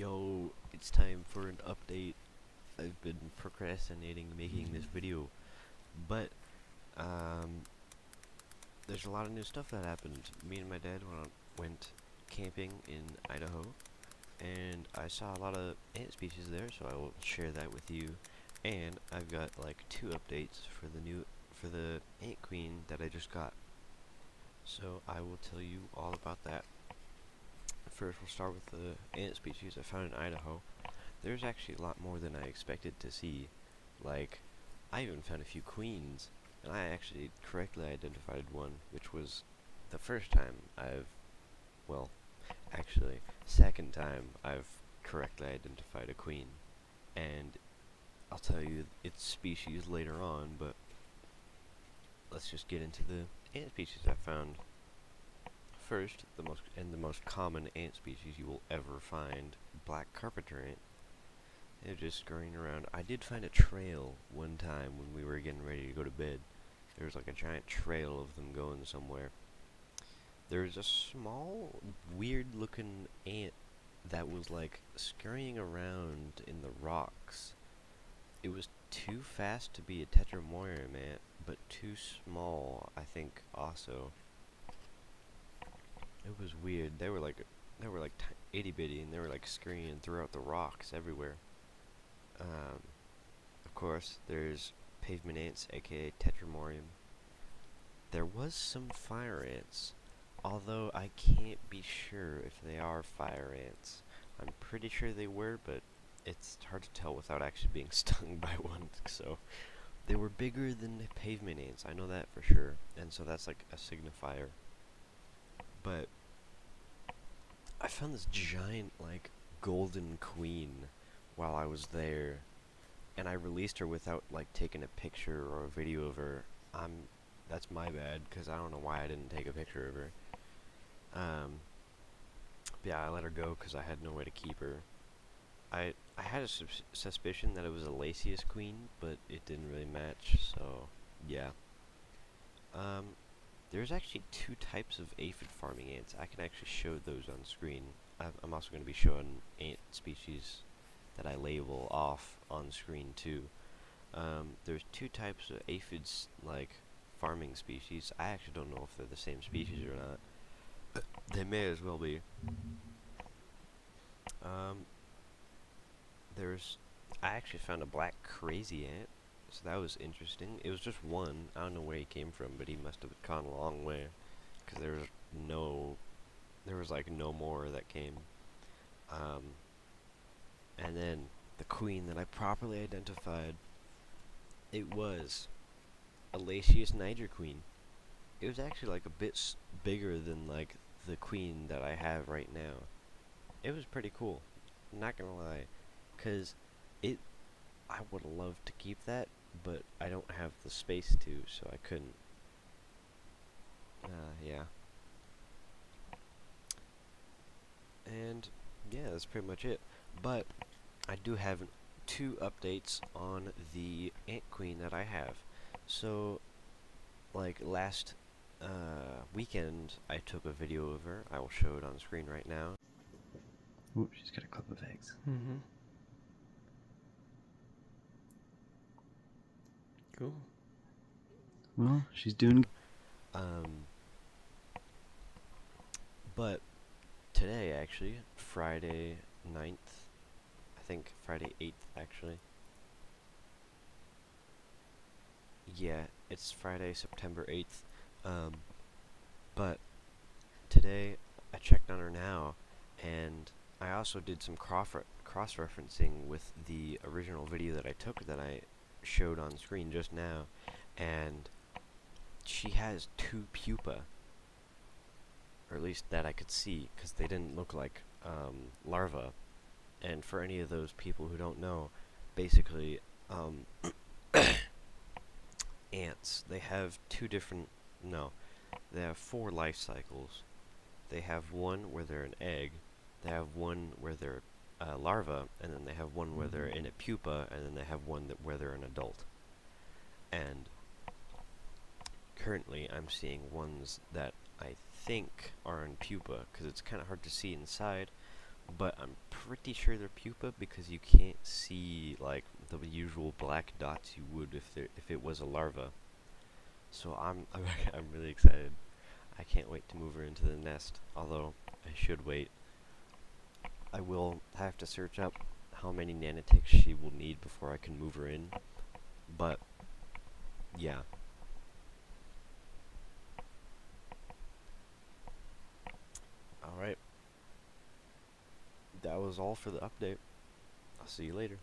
Yo, it's time for an update. I've been procrastinating making this video, but um, there's a lot of new stuff that happened. Me and my dad went camping in Idaho, and I saw a lot of ant species there, so I will share that with you. And I've got like two updates for the ant queen that I just got. So I will tell you all about that. First, we'll start with the ant species I found in Idaho. There's actually a lot more than I expected to see. Like, I even found a few queens, and I actually correctly identified one, which was the first time well, actually, second time I've correctly identified a queen. And I'll tell you its species later on, but let's just get into the ant species I found. First, the most common ant species you will ever find, black carpenter ant. They're just scurrying around. I did find a trail one time when we were getting ready to go to bed. There was like a giant trail of them going somewhere. There's a small, weird looking ant that was like scurrying around in the rocks. It was too fast to be a Tetramorium ant, but too small, I think, also. It was weird. They were like itty bitty, and they were like scurrying throughout the rocks everywhere. Um, Of course, there's pavement ants, aka Tetramorium. There was some fire ants, although I can't be sure if they are fire ants. I'm pretty sure they were, but it's hard to tell without actually being stung by one. So they were bigger than the pavement ants, I know that for sure, and so that's like a signifier. But I found this giant, like, golden queen while I was there, and I released her without like taking a picture or a video of her. That's my bad because I don't know why I didn't take a picture of her. Um, but yeah, I let her go because I had no way to keep her. I had a suspicion that it was a Lasius queen, but it didn't really match. So yeah. Um, there's actually two types of aphid farming ants. I can actually show those on screen. I'm also going to be showing ant species that I label off on screen too. There's two types of aphids, like farming species. I actually don't know if they're the same species or not. They may as well be. Um, there's, I actually found a black crazy ant, so that was interesting. It was just one. I don't know where he came from, but he must have gone a long way, because there was like no more that came. Um, and then the queen that I properly identified, it was a Lasius niger queen. It was actually like a bit bigger than like the queen that I have right now. It was pretty cool. I'm not gonna lie, cause it I would have loved to keep that, but I don't have the space to, so I couldn't. Yeah. And yeah, that's pretty much it. But I do have two updates on the ant queen that I have. So like last weekend, I took a video of her. I will show it on screen right now. Ooh, she's got a clump of eggs. Mm-hmm. Cool. Well, she's doing. Um, but today, actually, Friday 9th, I think Friday 8th, actually. Yeah, it's Friday, September 8th. Um, but today, I checked on her now, and I also did some cross-referencing with the original video that I took that I showed on screen just now, and she has two pupa, or at least that I could see, because they didn't look like larvae. And for any of those people who don't know, basically, ants, they have two different, no, they have four life cycles. They have one where they're an egg, they have one where they're a larva, and then they have one where they're in a pupa, and then they have one where they're an adult. And currently, I'm seeing ones that I think are in pupa, because it's kind of hard to see inside, but I'm pretty sure they're pupa because you can't see like the usual black dots you would if it was a larva. So I'm really excited. I can't wait to move her into the nest. Although I should wait. I will have to search up how many nanoticks she will need before I can move her in. But yeah. All right. That was all for the update. I'll see you later.